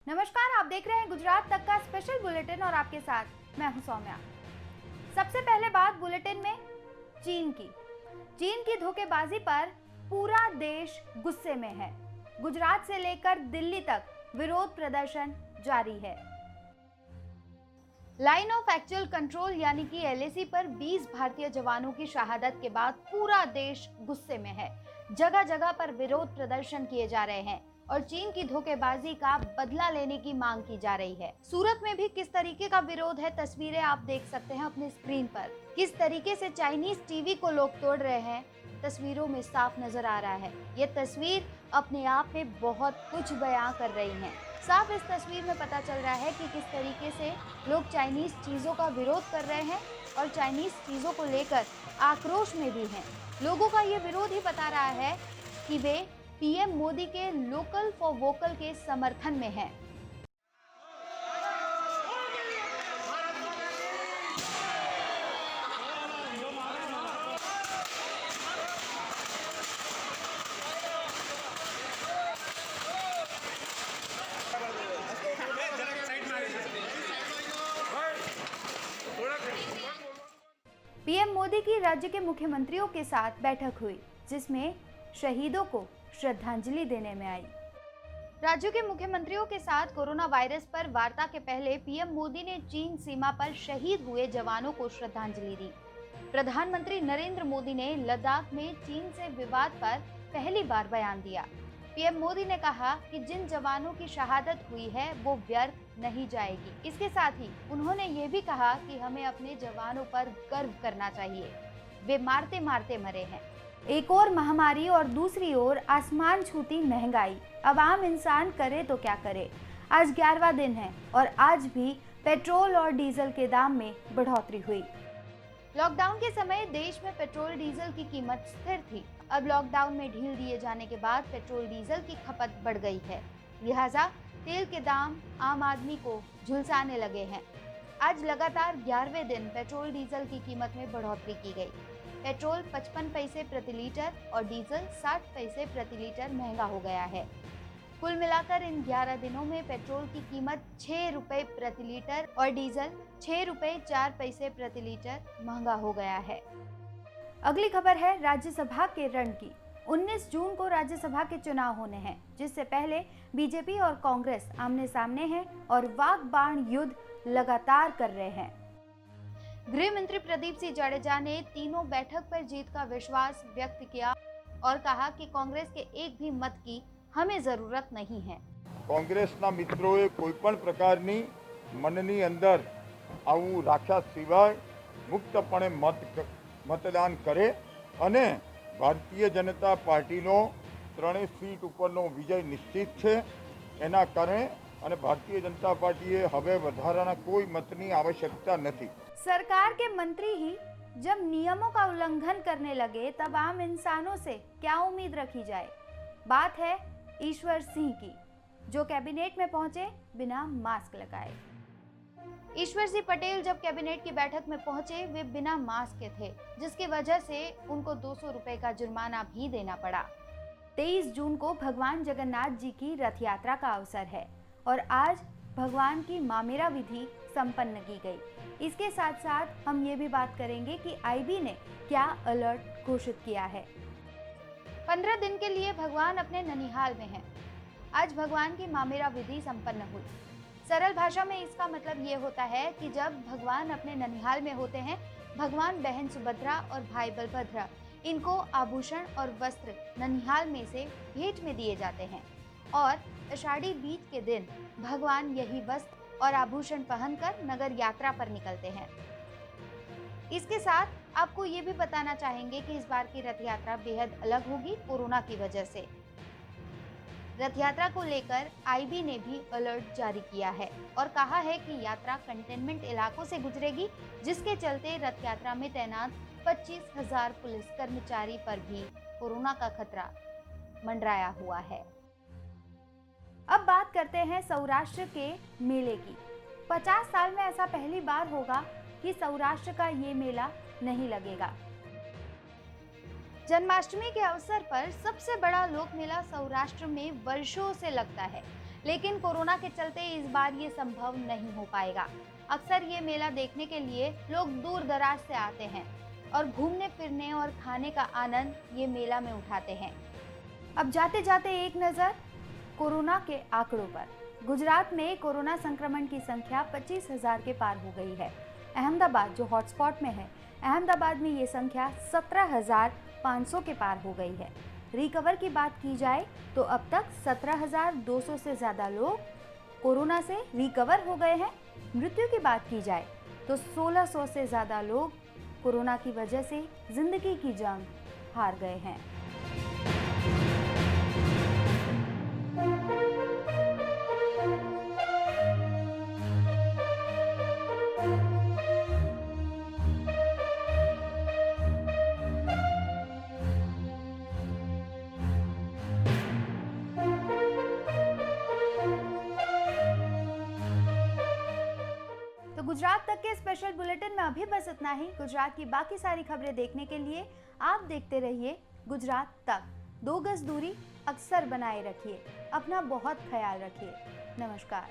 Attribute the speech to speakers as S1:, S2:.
S1: नमस्कार, आप देख रहे हैं गुजरात तक का स्पेशल बुलेटिन और आपके साथ मैं हूं सौम्या। सबसे पहले बात बुलेटिन में चीन की धोखेबाजी पर पूरा देश गुस्से में है। गुजरात से लेकर दिल्ली तक विरोध प्रदर्शन जारी है। लाइन ऑफ एक्चुअल कंट्रोल यानी कि LAC पर 20 भारतीय जवानों की शहादत के बाद पूरा देश गुस्से में है। जगह जगह पर विरोध प्रदर्शन किए जा रहे हैं और चीन की धोखेबाजी का बदला लेने की मांग की जा रही है। सूरत में भी किस तरीके का विरोध है, तस्वीरें आप देख सकते हैं अपनी स्क्रीन पर। किस तरीके से चाइनीज टीवी को लोग तोड़ रहे हैं, तस्वीरों में साफ नजर आ रहा है। ये तस्वीर अपने आप में बहुत कुछ बयां कर रही है। साफ इस तस्वीर में पता चल रहा है कि किस तरीके से लोग चाइनीज चीजों का विरोध कर रहे हैं और चाइनीज चीजों को लेकर आक्रोश में भी हैं। लोगों का ये विरोध ही बता रहा है कि वे PM मोदी के लोकल फॉर वोकल के समर्थन में हैं। PM मोदी की राज्य के मुख्यमंत्रियों के साथ बैठक हुई, जिसमें शहीदों को श्रद्धांजलि देने में आई। राज्यों के मुख्यमंत्रियों के साथ कोरोना वायरस पर वार्ता के पहले PM मोदी ने चीन सीमा पर शहीद हुए जवानों को श्रद्धांजलि दी। प्रधानमंत्री नरेंद्र मोदी ने लद्दाख में चीन से विवाद पर पहली बार बयान दिया। PM मोदी ने कहा कि जिन जवानों की शहादत हुई है वो व्यर्थ नहीं जाएगी। इसके साथ ही उन्होंने ये भी कहा कि हमें अपने जवानों पर गर्व करना चाहिए, वे मारते मारते मरे हैं। एक और महामारी और दूसरी ओर आसमान छूती महंगाई। अब आम इंसान करे तो क्या करे। आज 11वां दिन है और आज भी पेट्रोल और डीजल के दाम में बढ़ोतरी हुई। लॉकडाउन के समय देश में पेट्रोल डीजल की कीमत स्थिर थी। अब लॉकडाउन में ढील दिए जाने के बाद पेट्रोल डीजल की खपत बढ़ गई है, लिहाजा तेल के दाम आम आदमी को झुलसाने लगे हैं। आज लगातार 11वें दिन पेट्रोल डीजल की कीमत में बढ़ोतरी की गई। पेट्रोल 55 पैसे प्रति लीटर और डीजल 60 पैसे प्रति लीटर महंगा हो गया है। कुल मिलाकर इन 11 दिनों में पेट्रोल की कीमत 6 रुपए प्रति लीटर और डीजल 6 रुपए 4 पैसे प्रति लीटर महंगा हो गया है। अगली खबर है राज्यसभा के रण की। 19 जून को राज्यसभा के चुनाव होने हैं, जिससे पहले बीजेपी और कांग्रेस आमने सामने हैं और वाक बाण युद्ध लगातार कर रहे हैं। गृह मंत्री प्रदीप सिंह जाडेजा ने तीनों बैठक पर जीत का विश्वास व्यक्त किया और कहा कि कांग्रेस के एक भी मत की हमें जरूरत नहीं है।
S2: कांग्रेसना मित्रोए कोईपण प्रकारनी मननी अंदर आवुं राख्या सिवाय मुक्तपणे मतदान करे अने भारतीय जनता पार्टीनो 3 सीट उपरनो विजय निश्चित छे। एना कारणे अने भारतीय जनता पार्टीए हवे वधाराना कोई मतनी आवश्यकता नहीं।
S1: सरकार के मंत्री ही जब नियमों का उल्लंघन करने लगे तब आम इंसानों से क्या उम्मीद रखी जाए। बात है ईश्वर सिंह की, जो कैबिनेट में पहुंचे बिना मास्क लगाए। ईश्वर सिंह पटेल जब कैबिनेट की बैठक में पहुंचे वे बिना मास्क के थे, जिसकी वजह से उनको 200 रुपए का जुर्माना भी देना पड़ा। 23 जून को भगवान जगन्नाथ जी की रथ यात्रा का अवसर है और आज भगवान की मामेरा विधि संपन्न की गई। इसके साथ साथ हम ये भी बात करेंगे कि IB ने क्या अलर्ट घोषित किया है। 15 दिन के लिए भगवान अपने ननिहाल में हैं। आज भगवान की मामेरा विधि संपन्न हुई। सरल भाषा में इसका मतलब ये होता है कि जब भगवान अपने ननिहाल में होते हैं, भगवान बहन सुभद्रा और भाई बलभद्र इनको आभूषण और वस्त्र ननिहाल में से भेंट में दिए जाते हैं और आषाढ़ी बीज के दिन भगवान यही वस्त्र और आभूषण पहनकर नगर यात्रा पर निकलते हैं। इसके साथ आपको ये भी बताना चाहेंगे कि इस बार की रथ यात्रा बेहद अलग होगी कोरोना की वजह से। रथ यात्रा को लेकर IB ने भी अलर्ट जारी किया है और कहा है कि यात्रा कंटेनमेंट इलाकों से गुजरेगी, जिसके चलते रथ यात्रा में तैनात 25,000 पुलिस कर्मचारी पर भी कोरोना का खतरा मंडराया हुआ है। अब बात करते हैं सौराष्ट्र के मेले की। 50 साल में ऐसा पहली बार होगा कि सौराष्ट्र का ये मेला नहीं लगेगा। जन्माष्टमी के अवसर पर सबसे बड़ा लोक मेला सौराष्ट्र में वर्षों से लगता है, लेकिन कोरोना के चलते इस बार ये संभव नहीं हो पाएगा। अक्सर ये मेला देखने के लिए लोग दूर दराज से आते हैं और घूमने फिरने और खाने का आनंद ये मेला में उठाते हैं। अब जाते जाते एक नज़र कोरोना के आंकड़ों पर। गुजरात में कोरोना संक्रमण की संख्या 25,000 के पार हो गई है। अहमदाबाद जो हॉटस्पॉट में है, अहमदाबाद में ये संख्या 17,500 के पार हो गई है। रिकवर की बात की जाए तो अब तक 17,200 से ज़्यादा लोग कोरोना से रिकवर हो गए हैं। मृत्यु की बात की जाए तो 1,600 से ज़्यादा लोग कोरोना की वजह से जिंदगी की जंग हार गए हैं। तो गुजरात तक के स्पेशल बुलेटिन में अभी बस इतना ही। गुजरात की बाकी सारी खबरें देखने के लिए आप देखते रहिए गुजरात तक। 2 गज दूरी अक्सर बनाए रखिए। अपना बहुत ख्याल रखिए। नमस्कार।